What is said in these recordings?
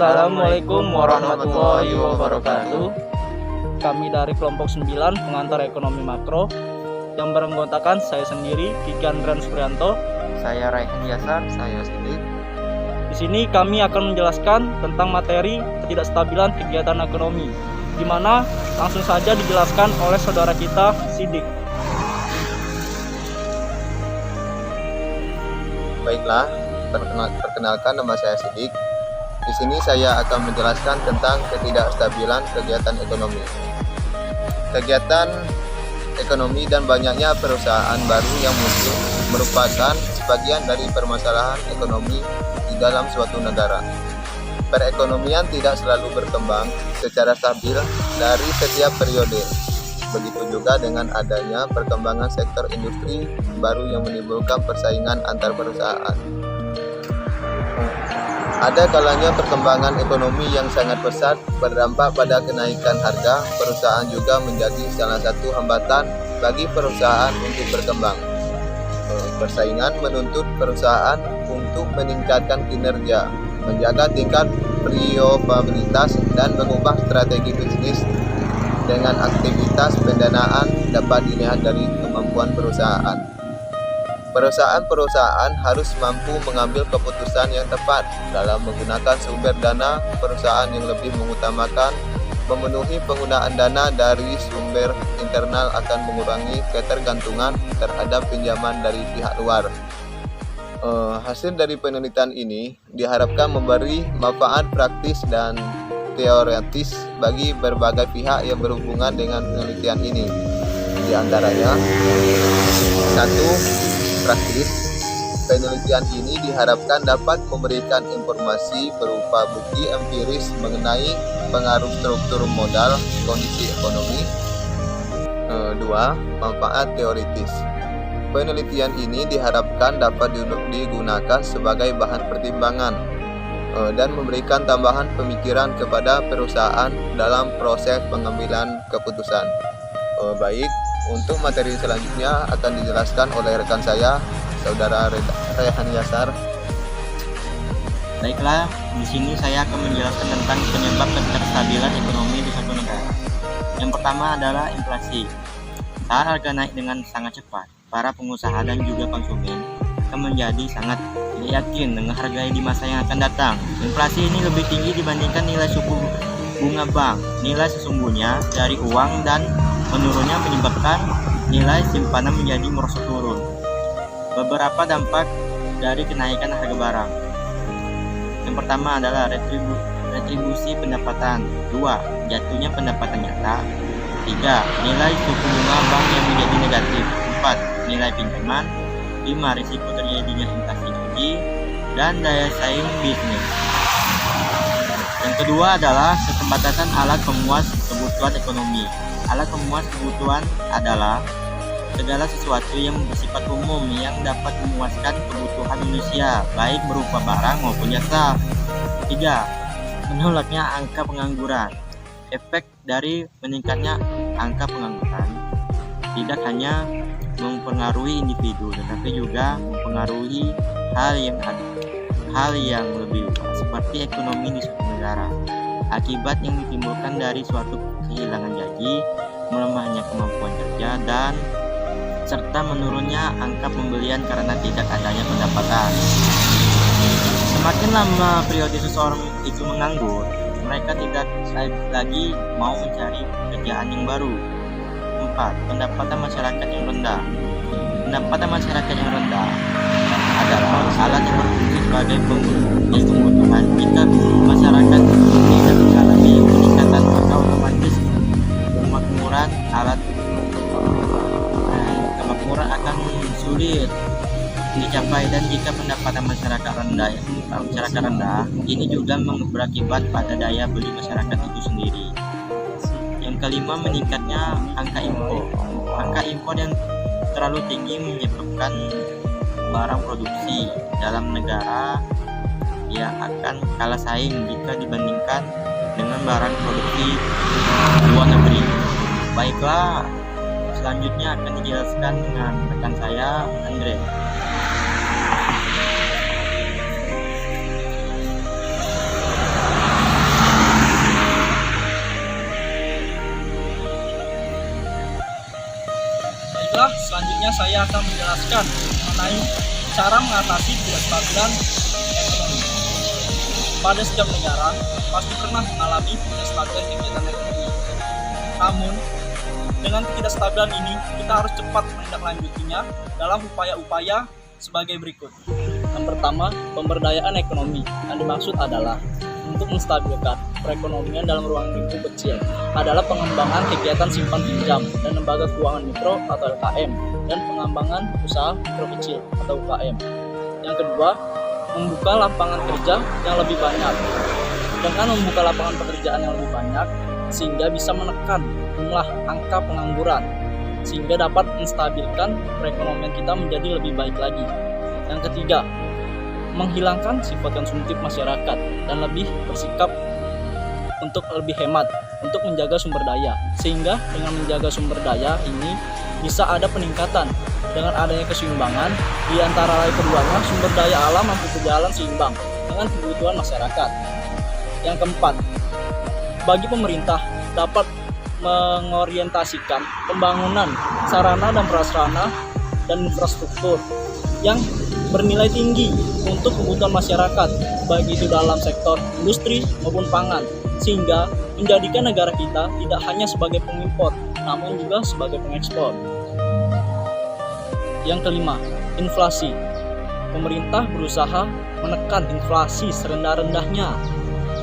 Assalamualaikum warahmatullahi wabarakatuh. Kami dari kelompok 9 pengantar ekonomi makro yang beranggotakan saya sendiri, Kiki Andrian Suprianto. Saya Raihan Yasar, saya Sidik. Di sini kami akan menjelaskan tentang materi ketidakstabilan kegiatan ekonomi, di mana langsung saja dijelaskan oleh saudara kita, Sidik. Baiklah, perkenalkan nama saya Sidik. Di sini saya akan menjelaskan tentang ketidakstabilan kegiatan ekonomi. Kegiatan ekonomi dan banyaknya perusahaan baru yang muncul merupakan sebagian dari permasalahan ekonomi di dalam suatu negara. Perekonomian tidak selalu berkembang secara stabil dari setiap periode. Begitu juga dengan adanya perkembangan sektor industri baru yang menimbulkan persaingan antar perusahaan. Ada kalanya perkembangan ekonomi yang sangat pesat berdampak pada kenaikan harga. Perusahaan juga menjadi salah satu hambatan bagi perusahaan untuk berkembang. Persaingan menuntut perusahaan untuk meningkatkan kinerja, menjaga tingkat profitabilitas, dan mengubah strategi bisnis. Dengan aktivitas pendanaan dapat dilihat dari kemampuan perusahaan. Perusahaan harus mampu mengambil keputusan yang tepat dalam menggunakan sumber dana. Perusahaan yang lebih mengutamakan memenuhi penggunaan dana dari sumber internal akan mengurangi ketergantungan terhadap pinjaman dari pihak luar. Hasil dari penelitian ini diharapkan memberi manfaat praktis dan teoretis bagi berbagai pihak yang berhubungan dengan penelitian ini. Di antaranya, 1. Praktis. Penelitian ini diharapkan dapat memberikan informasi berupa bukti empiris mengenai pengaruh struktur modal kondisi ekonomi. 2. Manfaat teoritis. Penelitian ini diharapkan dapat digunakan sebagai bahan pertimbangan dan memberikan tambahan pemikiran kepada perusahaan dalam proses pengambilan keputusan. Baik, untuk materi selanjutnya akan dijelaskan oleh rekan saya, Saudara Raihan Yasar. Baiklah, di sini saya akan menjelaskan tentang penyebab ketidakstabilan ekonomi di suatu negara. Yang pertama adalah inflasi. Saat harga naik dengan sangat cepat, para pengusaha dan juga konsumen akan menjadi sangat yakin dengan harga di masa yang akan datang. Inflasi ini lebih tinggi dibandingkan nilai suku bunga bank. Nilai sesungguhnya dari uang dan menurunnya menyebabkan nilai simpanan menjadi merosot turun. Beberapa dampak dari kenaikan harga barang. Yang pertama adalah retribusi pendapatan. 2. Jatuhnya pendapatan nyata. 3. Nilai suku bunga bank yang menjadi negatif. 4. Nilai pinjaman. 5. Risiko terjadinya inflasi tinggi dan daya saing bisnis. Yang kedua adalah keterbatasan alat pemuas kebutuhan ekonomi. Alat pemuas kebutuhan adalah segala sesuatu yang bersifat umum yang dapat memuaskan kebutuhan manusia, baik berupa barang maupun jasa. 3. Menolaknya angka pengangguran. Efek dari meningkatnya angka pengangguran tidak hanya mempengaruhi individu, tetapi juga mempengaruhi hal yang lebih luas, seperti ekonomi di suatu negara. Akibat yang ditimbulkan dari suatu kehilangan gaji, melemahnya kemampuan kerja, dan serta menurunnya angka pembelian karena tidak adanya pendapatan. Semakin lama periode seseorang itu menganggur, mereka tidak lagi mau mencari pekerjaan yang baru. 4. Pendapatan masyarakat yang rendah. Pendapatan masyarakat yang rendah adalah alat yang berfungsi sebagai kebutuhan. Jika masyarakat tidak mengalami peningkatan, maka otomatis kemakmuran akan sulit dicapai. Dan jika pendapatan masyarakat rendah, ini juga berakibat pada daya beli masyarakat itu sendiri. Yang kelima, meningkatnya angka impor. Angka impor yang terlalu tinggi menyebabkan barang produksi dalam negara yang akan kalah saing jika dibandingkan dengan barang produksi luar negeri. Baiklah, selanjutnya akan dijelaskan dengan rekan saya, Andre. Baiklah, selanjutnya saya akan menjelaskan mengenai cara mengatasi ketidakstabilan ekonomi. Pada setiap negara pasti pernah mengalami ketidakstabilan kegiatan ekonomi. Namun, dengan ketidakstabilan ini, kita harus cepat menindaklanjutinya dalam upaya-upaya sebagai berikut. Yang pertama, pemberdayaan ekonomi. Yang dimaksud adalah untuk menstabilkan perekonomian dalam ruang lingkup kecil adalah pengembangan kegiatan simpan pinjam dan lembaga keuangan mikro atau LKM dan pengembangan usaha mikro kecil atau UKM. Yang kedua, membuka lapangan kerja yang lebih banyak. Dengan membuka lapangan pekerjaan yang lebih banyak, sehingga bisa menekan jumlah angka pengangguran, sehingga dapat menstabilkan perekonomian kita menjadi lebih baik lagi. Yang ketiga, menghilangkan sifat konsumtif masyarakat dan lebih bersikap untuk lebih hemat untuk menjaga sumber daya, sehingga dengan menjaga sumber daya ini bisa ada peningkatan dengan adanya keseimbangan di antara lain keduanya. Sumber daya alam mampu berjalan seimbang dengan kebutuhan masyarakat. Yang keempat, bagi pemerintah dapat mengorientasikan pembangunan sarana dan prasarana dan infrastruktur yang bernilai tinggi untuk kebutuhan masyarakat, baik itu dalam sektor industri maupun pangan, sehingga menjadikan negara kita tidak hanya sebagai pengimpor, namun juga sebagai pengekspor. Yang kelima, inflasi. Pemerintah berusaha menekan inflasi serendah-rendahnya.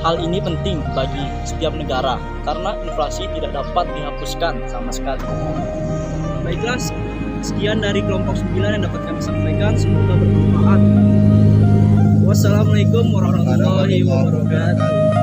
Hal ini penting bagi setiap negara, karena inflasi tidak dapat dihapuskan sama sekali. Baiklah, sekian dari kelompok 9 yang dapat kami sampaikan, semoga bermanfaat. Wassalamualaikum warahmatullahi wabarakatuh.